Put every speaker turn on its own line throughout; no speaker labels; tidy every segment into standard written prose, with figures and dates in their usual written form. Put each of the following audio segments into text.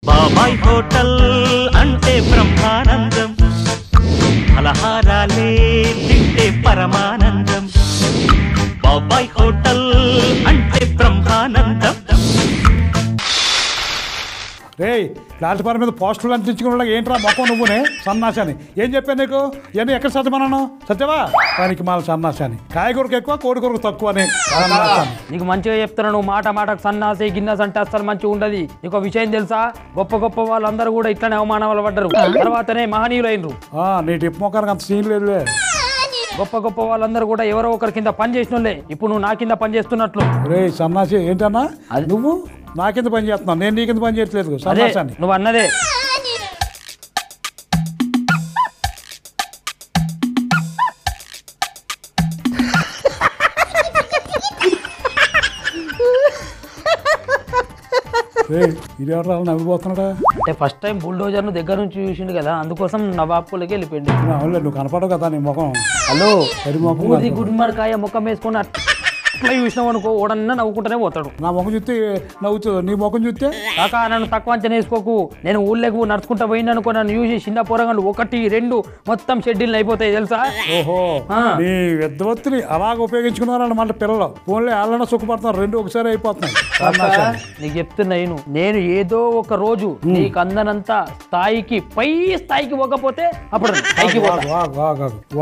బాబాయ్ హోటల్ అంటే బ్రహ్మానందం, ఫలహారాలే తింటే పరమానందం. బాబాయ్ హోటల్ అంటే బ్రహ్మానందం.
రే ప్లాట్ఫామ్ మీద పోస్టులు అంటించుకున్న ఏంట్రా మొక్కం నువ్వునే సన్నాసాని ఏం చెప్పాను నీకు? ఇవన్నీ ఎక్కడ సత్యమన్నాను సత్యవా? దానికి మాల సన్నాసాని కాయగూరకు ఎక్కువ కోడికూరకు తక్కువ అని
నీకు మంచిగా చెప్తున్నా, నువ్వు మాట మాటకు సన్నాసి గిన్నెస్ అంటే అస్సలు మంచిగా ఉండదు. నీకు విషయం తెలుసా? గొప్ప గొప్ప వాళ్ళందరూ కూడా ఇట్లనే అవమానాలు పడ్డారు, తర్వాతనే మహనీయులు అయినరు.
నీ టిప్ మొక్కడానికి అంత సీన్ లేదు.
గొప్ప గొప్ప వాళ్ళందరూ కూడా ఎవరో ఒకరి కింద పని చేసిన వాళ్ళే. ఇప్పుడు నువ్వు నా కింద పని చేస్తున్నట్లు.
రే సన్నాసి ఏంటన్నా నువ్వు నా కింద పని చేస్తున్నావు, నేను నీ కింద పని చేయట్లేదు. సన్నాసాన్ని
నువ్వు అన్నదే.
ఇది ఎవరు నవ్విపోతున్నాడా?
అంటే ఫస్ట్ టైం బుల్డోజర్ ను దగ్గర నుంచి చూసిండు కదా, అందుకోసం నవాబ్కులకి వెళ్ళిపోయింది.
అవునులే, నువ్వు కనపడవు కదా నీ ముఖం.
హలో
ముఖం
గుడిమరకాయ ముఖం వేసుకొని అట్లా చూసినావు అనుకో, ఓడన్నా నవ్వుకుంటూనే పోతాడు.
నా ముఖం చూస్తే నవ్వుతుంది, నీ ముఖం చూస్తే
కాకా నన్ను తక్కువ అంచనా వేసుకోకు. నేను ఊళ్ళకు నడుచుకుంటా పోయింది అనుకో, నన్ను చూసి చిన్న పోరగాళ్ళు 1, 2 మొత్తం షెడ్యూల్ అయిపోతాయి తెలుసా?
ఓహో, నీ విద్వత్తుని అలాగ ఉపయోగించుకున్నారని మళ్ళీ పిల్లలు ఫోన్లో వాళ్ళన్నా సుఖపడుతున్నారు, 2 ఒకసారి అయిపోతున్నాయి.
నీకు చెప్తున్నా నేను ఏదో ఒక రోజు నీకు అందనంత స్థాయికి పై స్థాయికి పోకపోతే అప్పుడు పైకి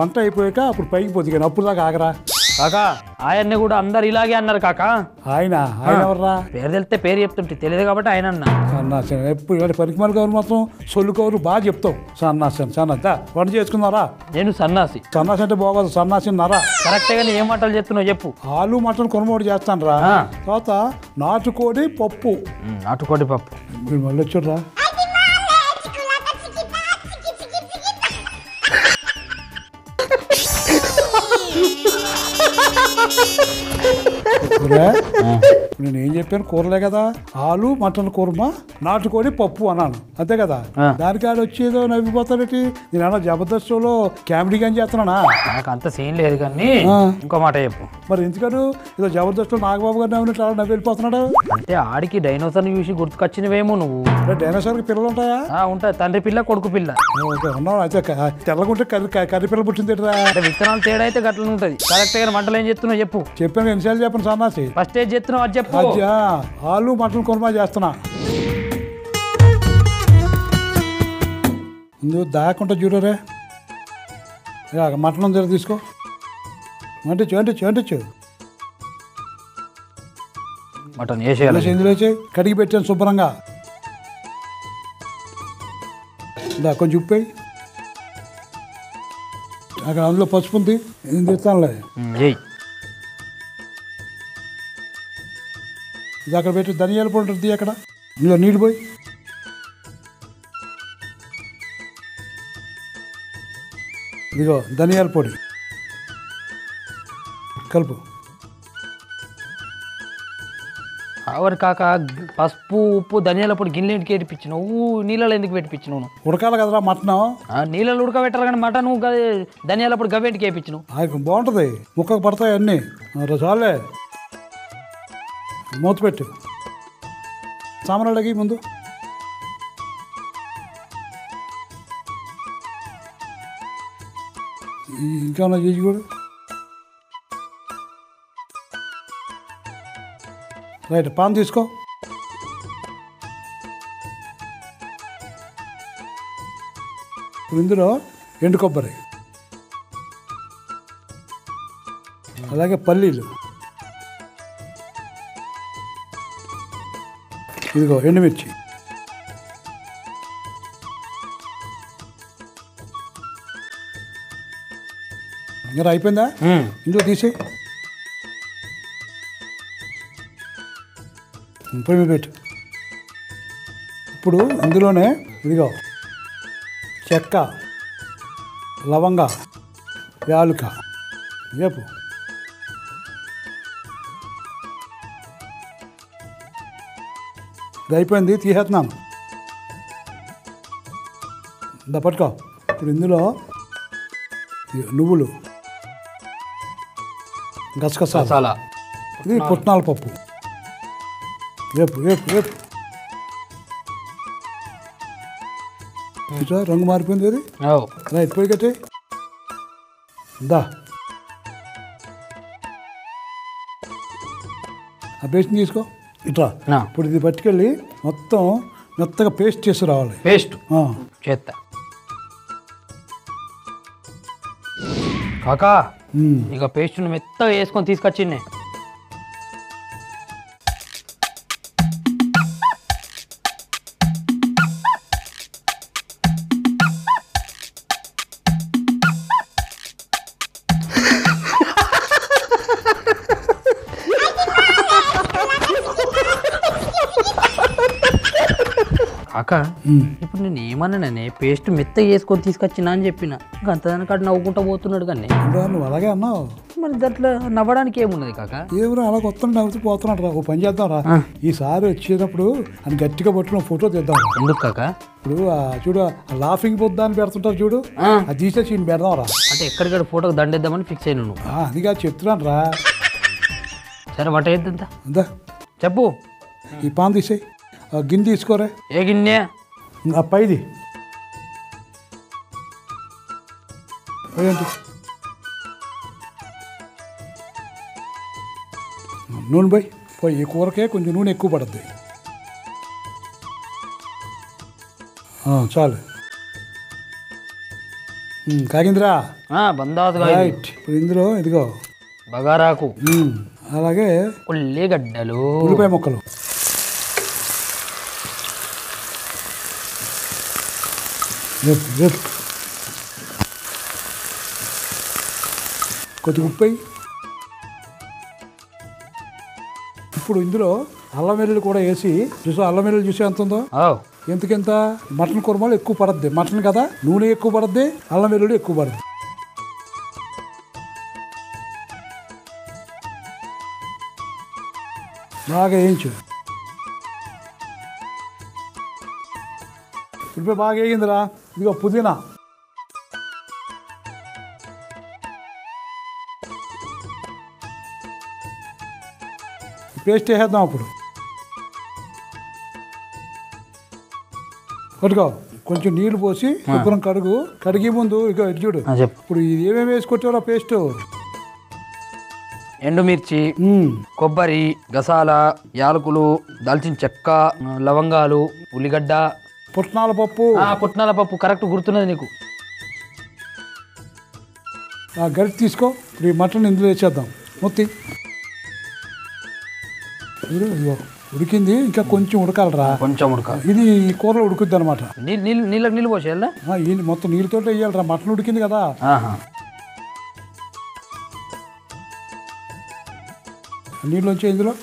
వంట అయిపోయాక అప్పుడు పైకి పోతుంది కానీ అప్పుడు దాకా ఆగరా.
కాకా ఆయన్ని కూడా అందరు ఇలాగే అన్నారు కాకా.
ఆయన ఎవర్రా?
పేరు తెలిస్తే పేరు చెప్తుంటే తెలియదు కాబట్టి ఆయన అన్నా.
సన్నాసన్ ఎప్పుడు ఇలాంటి పరికమాలు కవరు మాత్రం సొల్లు కవరు బాగా చెప్తావు. సన్నాసన్ వంట చేసుకున్నారా?
నేను సన్నాసి.
సన్నాసి అంటే బాగోదు, సన్నాసి నరా.
కరెక్టే కానీ ఏం వంటలు చెప్తున్నావు చెప్పు.
ఆలు మటన్ కొనుగోడు చేస్తాను రా. తర్వాత నాటుకోడి పప్పు.
నాటుకోడి పప్పు
మీరు మళ్ళీ వచ్చుర్రా. నేను ఏం చెప్పాను? కూరలే కదా, ఆలు మటన్ కూరమా నాటుకోడి పప్పు అన్నాను, అంతే కదా. దానికి ఆడ వచ్చేదో నవ్విపోతాడేటి? నేను అన్నా జబర్దస్త్లో కామెడీ కానీ చేస్తున్నానా?
నాకు అంత సీన్ లేదు కానీ ఇంకో మాట చెప్పు.
మరి ఎందుకను ఏదో జబర్దస్త్లో నాగబాబు గారు నవ్వినట్టు అలా నవ్వి వెళ్ళిపోతున్నాడు?
అంటే ఆడికి డైనోసార్ చూసి గుర్తుకొచ్చినవేమో నువ్వు.
డైనోసార్కి పిల్లలు ఉంటాయా?
ఉంటాయి, తండ్రి పిల్ల కొడుకు పిల్ల.
ఉన్నావు అయితే తెల్లగుంటే కర్రీ పిల్ల పుట్టింది.
విత్తనాలు తేడా అయితే గట్ల ఉంటుంది. కరెక్ట్ గా వంటలు ఏం చెప్తున్నావు చెప్పు.
చెప్పాను ఎన్నిసార్లు చెప్పను సన్నాసి?
ఫస్ట్ ఏం చెప్తున్నావు అది చెప్పు.
ఆలు మటన్ కుర్మా చేస్తున్నా. నువ్వు దాక్కుంటా చూడరే. మటన్ దగ్గర తీసుకో, అంటించు.
మటన్ వేసేయాలి,
ఇందులో వేసి కడిగి పెట్టాను శుభ్రంగా. కొంచెం ఉప్పు వేయి. అక్కడ అందులో పసుపు ఉంది, ఏం తెస్తానులే. ఇది అక్కడ పెట్టి ధనియాల పొడి ఉంటుంది అక్కడ, ఇందులో నీళ్ళు పోయి. ఇదిగో ధనియాల పొడి కలుపు.
అవరు కాక పసుపు ఉప్పు ధనియాల పొడి గిన్నెంటికి ఏడిపించినావు, నీళ్ళలో ఎందుకు పెట్టిపించినావు?
ఉడకాలి కదరా మటన్.
నీళ్ళలో ఉడకబెట్టాలి కానీ మటన్ ధనియాల పొడి గవ్వెంటికి వేయించినావు.
బాగుంటుంది, ముక్కకు పడతాయి అన్నీ. చాలే, మూత పెట్టు. సామాన్లకి ముందు ఇంకా చేసి కూడా రైట్. పాన్ తీసుకో. ఇందులో ఎండు కొబ్బరి, అలాగే పల్లీలు, ఇదిగో ఎండుమిర్చి, ఇంకా అయిపోయిందా? ఇందులో తీసి పొయ్యి పెట్టు. ఇప్పుడు ఇందులోనే ఇదిగో చెక్క, లవంగ, యాలుక వేపు. ఇది అయిపోయింది, తీసేస్తున్నాను. పట్టుకో. ఇప్పుడు ఇందులో నువ్వులు, గసగసాల, ఇది పుట్నాల పప్పు. వేపు వేపు వేపు. చూసా రంగు మారిపోయింది అది రైట్ పోయి కట్టే దా ఆ పేస్ట్ని తీసుకో ఇట్లా ఇప్పుడు ఇది పట్టుకెళ్ళి మొత్తం మెత్తగా పేస్ట్ చేసి రావాలి
పేస్ట్ చేస్తా కాకా ఇక పేస్ట్ మెత్తగా వేసుకొని తీసుకొచ్చింది కాకా ఇప్పుడు నేను ఏమన్నానే పేస్ట్ మెత్తగా వేసుకొని తీసుకొచ్చినా అని చెప్పిన గంతదాని కాడ నవ్వుకుంటా పోతున్నాడు కానీ
నువ్వు అలాగే అన్నావు
మరి దాంట్లో నవ్వడానికి ఏమున్నది కాక
ఎవరు అలా కొత్త నవ్వుతూ పోతున్నాడు రా ఓ పని చేద్దాం రా ఈసారి వచ్చేటప్పుడు అని గట్టిగా పట్టుకున్న ఫోటో తీద్దాం
ఎందుకు కాక
ఇప్పుడు చూడు లాఫింగ్ బుద్ధ అని పెడుతుంటారు చూడు అది తీసేసి ఈయన పెడదాం రా
అంటే ఎక్కడికక్కడ ఫోటోకి దండేద్దామని ఫిక్స్ అయినా నువ్వు
అదిగా చెప్తున్నాను రా
సరే వంట వేద్దంతా
అందా
చెప్పు
ఈ పాన్ తీసేయి గిన్నె తీసుకోరే
ఏ గిన్నె
ఆ పైది ఏంటి నూనె పోయి ఈ కూరకే కొంచెం నూనె ఎక్కువ పడుద్ది చాలు కాగిందిరా రైట్ ఇప్పుడు ఇందులో ఇదిగో
బగారాకు
అలాగే
ఉల్లిగడ్డలు
ఉల్లిపాయ ముక్కలు కొద్దిగా ఉప్పు ఇప్పుడు ఇందులో అల్లం వెల్లుల్లి కూడా వేసి చూసా అల్లం వెల్లుల్లి చూసే ఎంత ఉందో ఎంతకెంత మటన్ కుర్మాలు ఎక్కువ పడద్ది మటన్ కదా నూనె ఎక్కువ పడద్ది అల్లం వెల్లుల్లి ఎక్కువ పడద్ది బాగా వేయించు ఇప్పుడు బాగా వేగిందిరా ఇదిగో పుదీనా పేస్ట్ వేసేద్దాం అప్పుడు కొట్టుకో కొంచెం నీళ్లు పోసి శుభ్రం కడిగి ముందు ఇక చూడు ఇప్పుడు ఇది ఏమేమి వేసి కొట్టారా పేస్ట్
ఎండుమిర్చి కొబ్బరి గసాల యాలకులు దాల్చిన చెక్క లవంగాలు ఉల్లిగడ్డ
పుట్నాల పప్పు
కరెక్ట్ గుర్తున్నది నీకు
గరిటె తీసుకో ఇప్పుడు ఈ మటన్ ఇందులో వేసేద్దాం మొత్తం ఉడికింది ఇంకా కొంచెం ఉడకాలరా ఇది ఈ కూరలో ఉడుకుద్ది అనమాట
నీళ్ళు పోసేయాలా
మొత్తం నీళ్ళతో వేయాలరా మటన్ ఉడికింది కదా నీళ్ళు వచ్చాయి ఇందులో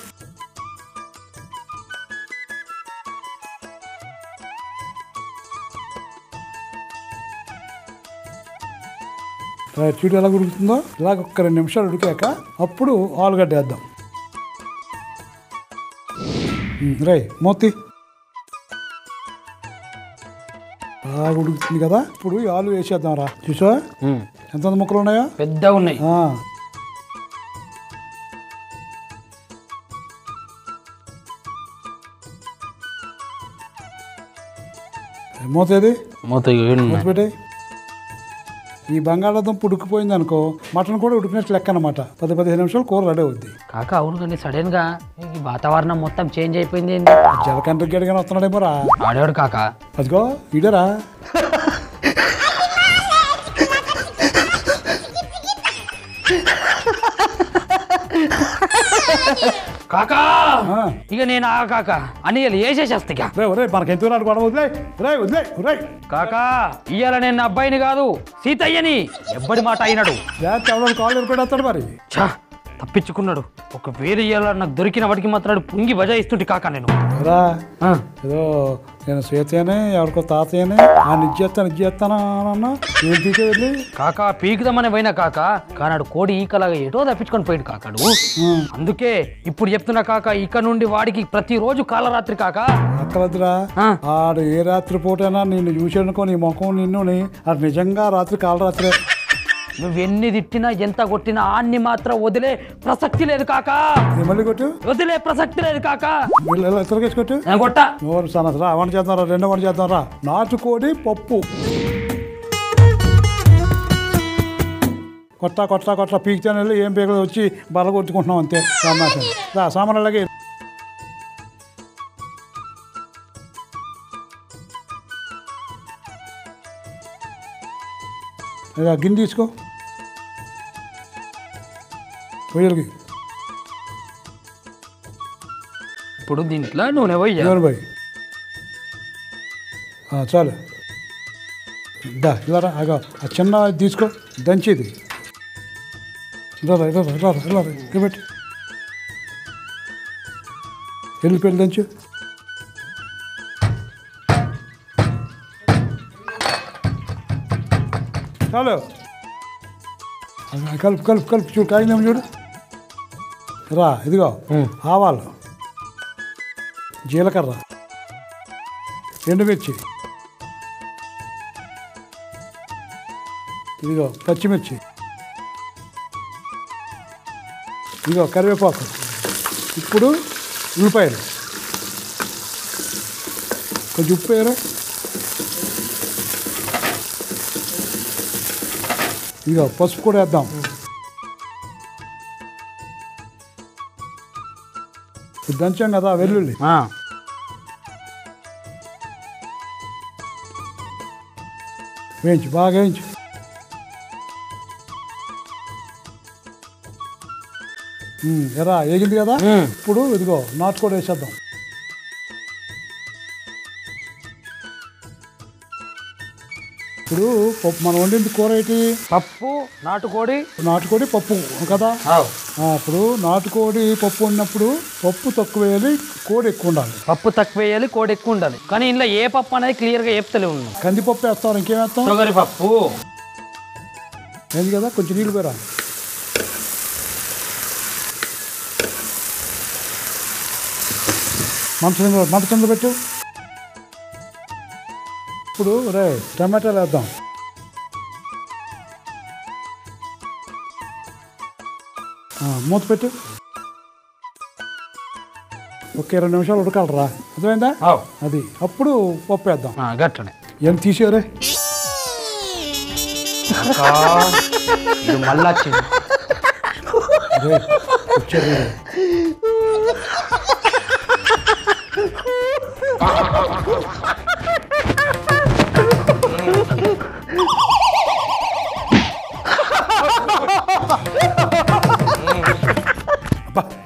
చూడు ఎలా ఉడుకుతుందో ఇలాగ ఒక్క 2 నిమిషాలు ఉడికాక అప్పుడు ఆలుగడ్డ వేద్దాం మూతి బాగా ఉడుకుతుంది కదా ఇప్పుడు ఈ ఆలు వేసేద్దాం రా చూసా ఎంత ముక్కలు ఉన్నాయో
పెద్దగా ఉన్నాయి
మూతేది
మూత
పెట్టే ఈ బంగాళాదుంప ఉడికిపోయింది అనుకో మటన్ కూడా ఉడికినట్టు లెక్క అనమాట 10-15 నిమిషాలు కూర రెడీ అవుద్ది
కాక అవును కానీ సడన్ గా ఈ వాతావరణం మొత్తం చేంజ్ అయిపోయింది
జలకండ్రి గడిగానే వస్తున్నాడేమో రా
ఆడేవాడు కాక
అదిగో ఈడరా
కాకా ఇక నేను కాక అని వేసేసేస్తా
మనకెంత వదిలే
కాకా ఇయ్యాల నేను నా అబ్బాయిని కాదు సీతయ్యని ఎవ్వడి మాట అయినాడు
కాళ్ళు కూడా వస్తాడు మరి
తప్పించుకున్నాడు ఒకవేళ ఇయ్యాల నాకు దొరికిన వాడికి మాత్రం పుంగి బజాయిస్తుంటే కాక నేను
ఏదో నేను సీతయ్యనే ఎవరికో తాతయ్యనే నిజ్జేస్తాను అన్నా ఏం పీకే వెళ్ళి
కాకా పీకుదామని పోయినా కాక కానాడు కోడి ఈకలాగా ఏటో తప్పించుకొని పోయాడు కాకాడు అందుకే ఇప్పుడు చెప్తున్నా కాక ఇక నుండి వాడికి ప్రతిరోజు కాలరాత్రి కాక
అక్కలద్దురా ఆడు ఏ రాత్రి పూటైనా నిన్ను చూసానుకో నీ ముఖం నిన్ను అది నిజంగా రాత్రి కాలరాత్రే
నువ్వు ఎన్ని తిట్టినా ఎంత కొట్టినా ఆన్ని మాత్రం వదిలే ప్రసక్తి లేదు కాకా.
మళ్ళీ కొట్టు.
వదిలే ప్రసక్తి లేదు కాకా.
తిరగేసి కొట్టు.
కొట్టా
రా వంట చేద్దాం రా, రెండో వంట చేద్దాం రా. నాటుకోడి పప్పు. కొట్ట పీకితేనే ఏం పీకలు వచ్చి బల కొట్టుకుంటున్నాం అంతే. సమాసం రా సామాన్లకి. గిన్నె తీసుకో పొయ్యలకి.
ఇప్పుడు దీంట్లో నూనె పోయి
చాలు. ఇలా రా. ఆ చిన్న తీసుకో దంచేది. ఇలా పెట్టి వెళ్ళిపోయి దంచు. చాలు. కలుపు చూడు కాగిందేమో చూడు. రా ఇదిగో ఆవాలు, జీలకర్ర, ఎండుమిర్చి, ఇదిగో పచ్చిమిర్చి, ఇదిగో కరివేపాకు. ఇప్పుడు ఉల్లిపాయలు, కొంచెం ఉప్పు వేయరా. ఇదిగో పసుపు కూడా వేద్దాం. దంచాం కదా వెల్లుల్లి. వేయించు, బాగా వేయించు. ఎరా వేగింది కదా. ఇప్పుడు ఇదిగో నాటుకోడి వేసేద్దాం. ఇప్పుడు పప్పు మనం వండింది కూర ఏంటి?
పప్పు, నాటుకోడి
పప్పు కదా. ఇప్పుడు నాటుకోడి పప్పు ఉన్నప్పుడు పప్పు తక్కువ వేయాలి, కోడి ఎక్కువ ఉండాలి.
పప్పు తక్కువ వేయాలి, కోడి ఎక్కువ ఉండాలి. కానీ ఇంట్లో ఏ పప్పు అనేది క్లియర్గా చెప్తలే ఉన్నాం.
కందిపప్పు వేస్తాం, ఇంకేం వేస్తాం?
తొగరి పప్పు
ఏంది కదా. కొంచెం నీళ్ళు పోరా. మంట కింద పెట్టు. ఇప్పుడు రే టమాటాలు వేద్దాం. మూత పెట్టు. ఒక 20 నిమిషాలు ఉడకాలరా, అర్థమైందా? అది అప్పుడు పప్పు వేద్దాం.
గట్టనే
ఏం తీసేవరే
మళ్ళా వచ్చింది.
వచ్చారు.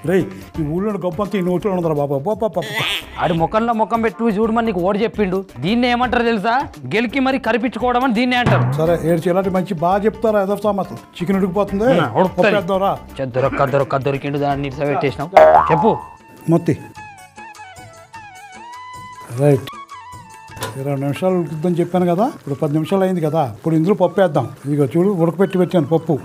రే ఈ ఊళ్ళో గొప్పంతా ఈ నోట్లో ఉండదురా బాబా.
ఆడి ముఖంలో ముఖం పెట్టి చూడమని నీకు ఓడి చెప్పిండు. దీన్ని ఏమంటారు తెలుసా? గెలికి మరి కరిపించుకోవడం అని దీన్ని అంటారు.
సరే ఏడ్చి ఇలాంటి మంచి బాగా చెప్తారా? ఏదో సామర్థ్యం. చికెన్ ఉడికిపోతుంది,
దొరికిండు దాన్ని పెట్టేసినావు. చెప్పు
మొత్తం. రైట్, 20 నిమిషాలు ఉడుకుద్దని చెప్పాను కదా. ఇప్పుడు 10 నిమిషాలు అయింది కదా. ఇప్పుడు ఇందులో పప్పు వేద్దాం. ఇదిగో చూడు ఉడకపెట్టి పెట్టాను పప్పు.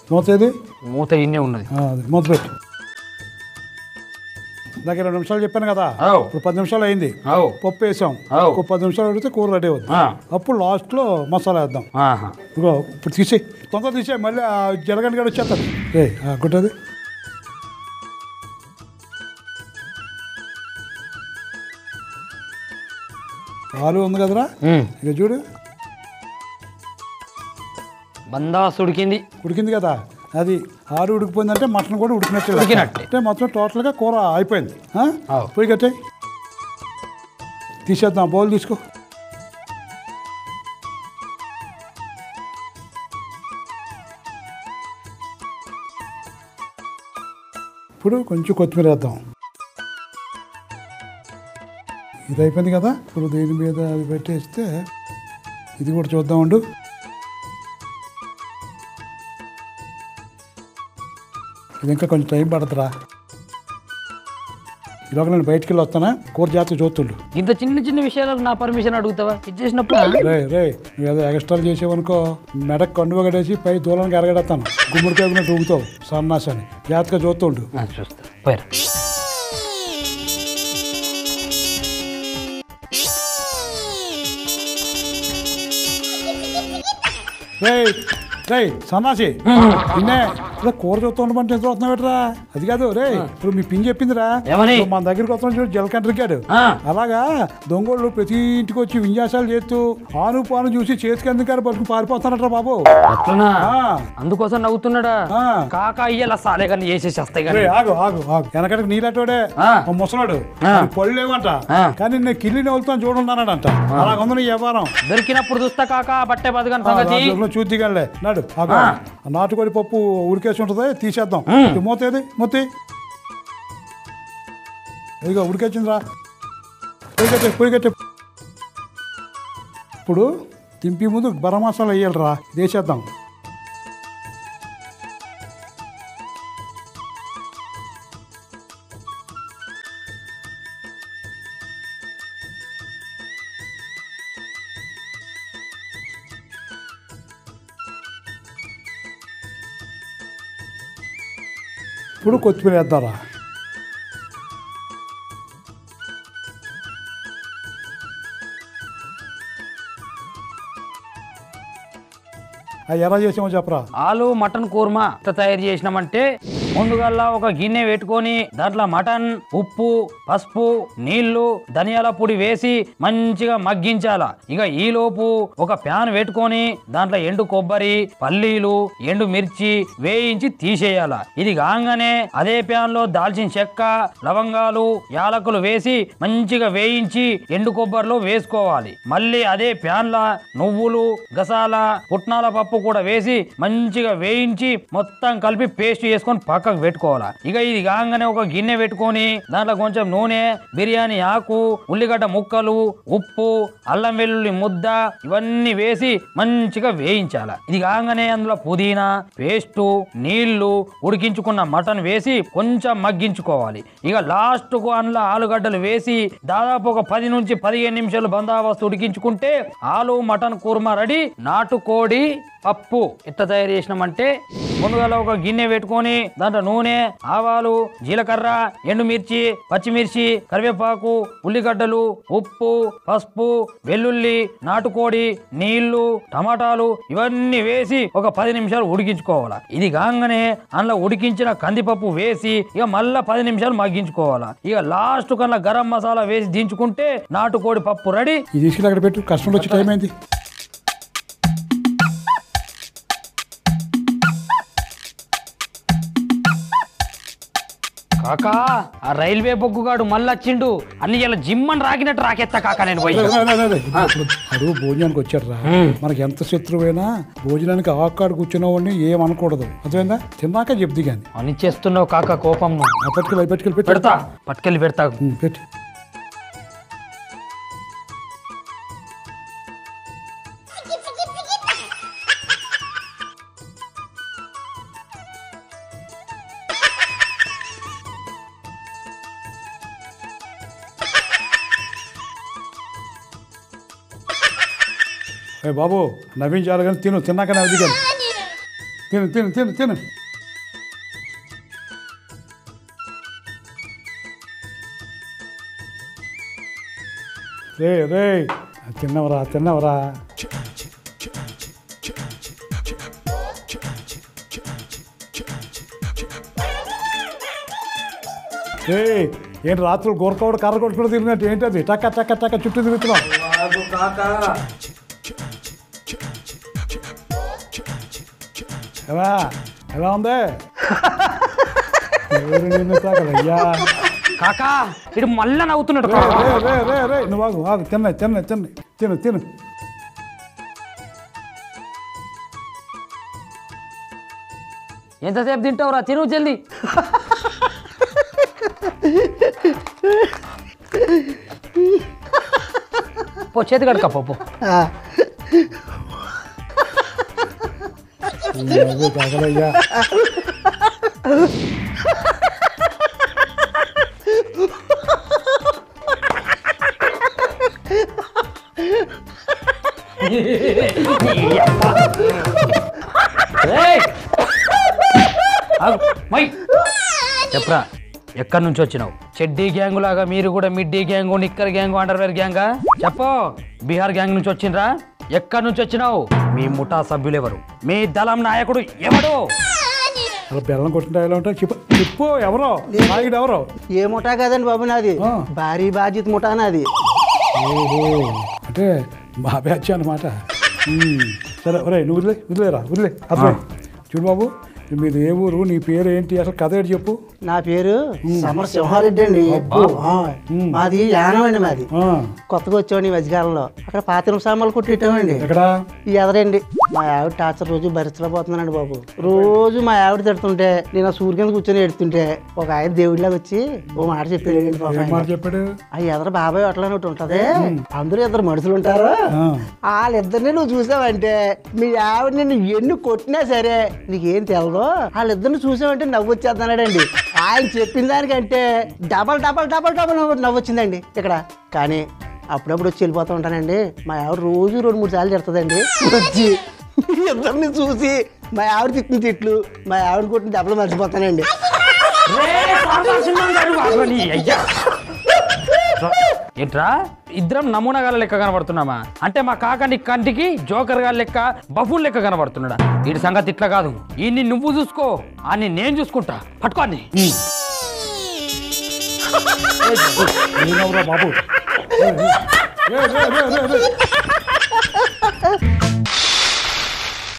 మూత ఏది?
మూత ఇన్నే ఉన్నది.
మూత పెట్టు. నాకు 20 నిమిషాలు చెప్పాను కదా. ఇప్పుడు 10 నిమిషాలు అయింది. పప్పు వేసాం. ఒక 10 నిమిషాలు అడిగితే కూర రెడీ అవుతుంది. అప్పుడు లాస్ట్లో మసాలా వేద్దాం. ఇదిగో ఇప్పుడు తీసే, తొందర తీసే, మళ్ళీ జరగని గడి వచ్చేస్తాను. గుట్టది. ఆలు ఉంది కదరా, ఇక చూడు
బందాస్
ఉడికింది కదా. అది ఆలు ఉడికిపోయిందంటే మటన్ కూడా ఉడికినట్టు అంటే మొత్తం టోటల్గా కూర అయిపోయింది. పోయి కట్టే తీసేద్దాం. బౌల్ తీసుకో. ఇప్పుడు కొంచెం కొత్తిమీర వేద్దాం. ఇది అయిపోయింది కదా. ఇప్పుడు దీని మీద అది పెట్టేస్తే ఇది కూడా చూద్దాం. ఉండు, ఇది ఇంకా కొంచెం టైం పడుతుందిరా. ఈలోగా నేను బయటికి వెళ్ళి వస్తానా, కూర జాతర చూస్తుండు.
ఇంత చిన్న చిన్న విషయాలకు నా పర్మిషన్ అడుగుతావా? ఇది చేసినప్పుడు
రే నువ్వు ఏదో ఎక్స్ట్రా చేసేవనుకో, మెడకు కండువ కట్టేసి పై దూలానికి ఎరగడతాను. గుమ్మడికాయ ఊగుతావు సన్నాసాన్ని. జాతక చూస్తుండు.
చూస్తా.
రేయ్ రేయ్ సన్నాసి నిన్నే కూర చూస్తూ ఉండమంటే చూస్తున్నావు ఎట్రా అది కాదు రే ఇప్పుడు మీ పిన్ చెప్పిందిరా మన దగ్గరికి వస్తాం చూడు జలకంట్రికాడు అలాగా దొంగోళ్ళు ప్రతి ఇంటికి వచ్చి విన్యాసాలు చేస్తూ ఆను పాను చూసి చేతికి ఎందుకు పట్టుకుని పారిపోతానట్రా బాబు.
అందుకోసం నవ్వుతున్నాడా కాకా అయ్యేలా సాలే కానీ చేసేసేస్తాయి.
ఆగు ఆగు ఆగు వెనకటికి నీలటోడే ముసలాడు పళ్ళు లేవంట కానీ నేను కిల్లి నవ్వుతాను చూడున్నానంట. అలాగ ఉంది నీ వ్యవహారం.
దొరికినప్పుడు చూస్తా కాకా బట్టే బతకని
చూద్ది కానీ నాడు నాటుకోడి పప్పు ఉడికేసి ఉంటుంది తీసేద్దాం. మూతేది మూతి ఇదిగో ఉడికేసిందిరా పొయ్యిగట్టే. ఇప్పుడు తింపి ముందు గరం మసాలా వేయాలిరా వేసేద్దాం. ఇప్పుడు కొత్తిమీర వేద్దారా. ఎలా చేసామో చెప్పరా.
ఆలు మటన్ కూర్మా తయారు చేసినామంటే ముందుగా ఒక గిన్నె పెట్టుకొని దాంట్లో మటన్, ఉప్పు, పసుపు, నీళ్లు, ధనియాల పొడి వేసి మంచిగా మగ్గించాల. ఇక ఈ లోపు ఒక ప్యాన్ పెట్టుకొని దాంట్లో ఎండు కొబ్బరి, పల్లీలు, ఎండు మిర్చి వేయించి తీసేయాల. ఇది కాగానే అదే ప్యాన్ లో దాల్చిన చెక్క, లవంగాలు, యాలకులు వేసి మంచిగా వేయించి ఎండు కొబ్బరిలో వేసుకోవాలి. మళ్ళీ అదే ప్యాన్ లా నువ్వులు, గసాల, పుట్నాల పప్పు కూడా వేసి మంచిగా వేయించి మొత్తం కలిపి పేస్ట్ చేసుకొని పక్కకు పెట్టుకోవాలా. ఇక ఇది కాగానే ఒక గిన్నె పెట్టుకొని దాంట్లో కొంచెం నూనె, బిర్యానీ ఆకు, ఉల్లిగడ్డ ముక్కలు, ఉప్పు, అల్లం వెల్లుల్లి ముద్ద ఇవన్నీ వేసి మంచిగా వేయించాల. ఇది కాగానే అందులో పుదీనా పేస్టు, నీళ్లు, ఉడికించుకున్న మటన్ వేసి కొంచెం మగ్గించుకోవాలి. ఇక లాస్ట్ కు అందులో ఆలుగడ్డలు వేసి దాదాపు ఒక 10 నుంచి 15 నిమిషాలు బందోబస్తు ఉడికించుకుంటే ఆలు మటన్ కూర్మా రెడీ. నాటుకోడి పప్పు ఎట్లా తయారు చేసినామంటే ముందుగా ఒక గిన్నె పెట్టుకొని దాంట్లో నూనె, ఆవాలు, జీలకర్ర, ఎండుమిర్చి, పచ్చిమిర్చి, కరివేపాకు, ఉల్లిగడ్డలు, ఉప్పు, పసుపు, వెల్లుల్లి, నాటుకోడి, నీళ్లు, టమాటాలు ఇవన్నీ వేసి ఒక 10 నిమిషాలు ఉడికించుకోవాలా. ఇది కాగానే అందులో ఉడికించిన కందిపప్పు వేసి ఇక మళ్ళా 10 నిమిషాలు మగ్గించుకోవాలా. ఇక లాస్ట్ కన్నా గరం మసాలా వేసి దించుకుంటే నాటుకోడి పప్పు రెడీ.
అక్కడ పెట్టు కష్టం వచ్చి టైం అయింది.
కాకా ఆ రైల్వే బొగ్గుగాడు మళ్ళీ వచ్చిండు. అన్ని ఇలా జిమ్ అని రాకినట్టు రాకెత్తా కాకా నేను పోయి.
అడుగు భోజనానికి వచ్చారా మనకి ఎంత శత్రువైనా భోజనానికి ఆకాడు కూర్చున్న వాడిని ఏమనకూడదు. అర్థమైందా? తిన్నాక చెప్ది కానీ
అని చేస్తున్నావు కాకా కోపం.
పట్టుకెళ్ళి
పెడతా పట్టుకెళ్ళి పెడతా
పెట్టి బాబు నవ్వించాలి కానీ తిన్నాక నవ్వి కానీ తిను. రే తిన్నవరా ఏంటి రాత్రులు గోరకవాడు కర్ర కొట్టుకుని తిరిగినట్టు ఏంటది టక్క టక్క టక్క చుట్టూ తిరుగుతున్నాం. ఎలా ఉంది తాకదయ్యా
కాకా ఇటు మళ్ళా నవ్వుతున్నాడు.
నువ్వు ఆగు తిను.
ఎంతసేపు తింటావురా? తిను జల్ది. పో చేతి కడుక పప్పు.
తాకదయ్యా
చెప్పరా ఎక్కడి నుంచి వచ్చినావు? చెడ్డీ గ్యాంగు లాగా మీరు కూడా మిడ్డీ గ్యాంగు, నిక్కర్ గ్యాంగు, అండర్వేర్ గ్యాంగా? చెప్పు. బీహార్ గ్యాంగ్ నుంచి వచ్చిండ్రా? ఎక్కడి నుంచి వచ్చినావు? మీ ముఠా సభ్యులెవరు? మీ దళం నాయకుడు ఎవడు?
అలా బెల్లం కొట్టిన ఎలా ఉంటాయి చెప్పు చెప్పు. ఎవరో నాయకుడు ఎవరో?
ఏ ముఠా కదండి బాబు నాది, భారీ బాధ్యత ముఠా నాది.
ఓహో, అంటే మా బ్యాచ్ అన్నమాట. సరే ఒరే నువ్వు వదిలేరా వదిలే. అర్థం చూడు బాబు, మీది ఏ ఊరు, నీ పేరు ఏంటి, అసలు కథ ఏంటి చెప్పు.
నా పేరు సమర సింహారెడ్డి అండి. మాది యానం అండి. మాది కొత్తగా వచ్చామండి ఈ మధ్యకాలంలో. అక్కడ పాత్ర సామాన్లు కొట్టిట్టామండి.
ఎక్కడ?
ఈ ఎదరండి. మా ఆవిడ టార్చర్ రోజు భరించలేకపోతున్నానండి బాబు. రోజు మా ఆవిడ తిడుతుంటే నేను ఆ సూర్య కింద కూర్చొని ఎడుతుంటే ఒక ఆయన దేవుడిలాగా వచ్చి ఓ మాట చెప్పాడు.
చెప్పాడు
ఆ ఎదర బాబాయ్ అట్లా ఒకటి ఉంటది, అందరూ ఇద్దరు మనుషులు ఉంటారు, వాళ్ళిద్దరిని నువ్వు చూసావంటే మీ ఆవిడ నిన్ను ఎన్ని కొట్టినా సరే నీకేం తెలదు, వాళ్ళిద్దరిని చూసామంటే నవ్వు వచ్చేద్దన్నాడండి. ఆయన చెప్పిన దానికంటే డబల్ డబల్ డబల్ డబల్ నవ్వు వచ్చిందండి ఇక్కడ. కానీ అప్పుడప్పుడు వచ్చి వెళ్ళిపోతూ ఉంటానండి. మా ఆవిడ రోజు 2-3 సార్లు తిడుతుందండి. వచ్చి ఇద్దరిని చూసి మా ఆవిడ తిట్టిన తిట్లు, మా ఆవిడ కొట్టిన దెబ్బలు మర్చిపోతానండి.
ఏంట్రా ఇద్దరం నమూనా గాల లెక్క కనబడుతున్నామా? అంటే మా కాకని కంటికి జోకర్ గారి లెక్క, బఫూన్ లెక్క కనబడుతున్నాడా? వీడి సంగతి ఇట్లా కాదు. ఈయన్ని నువ్వు చూసుకో, అని నేను చూసుకుంటా. పట్టుకోండి.
బాబు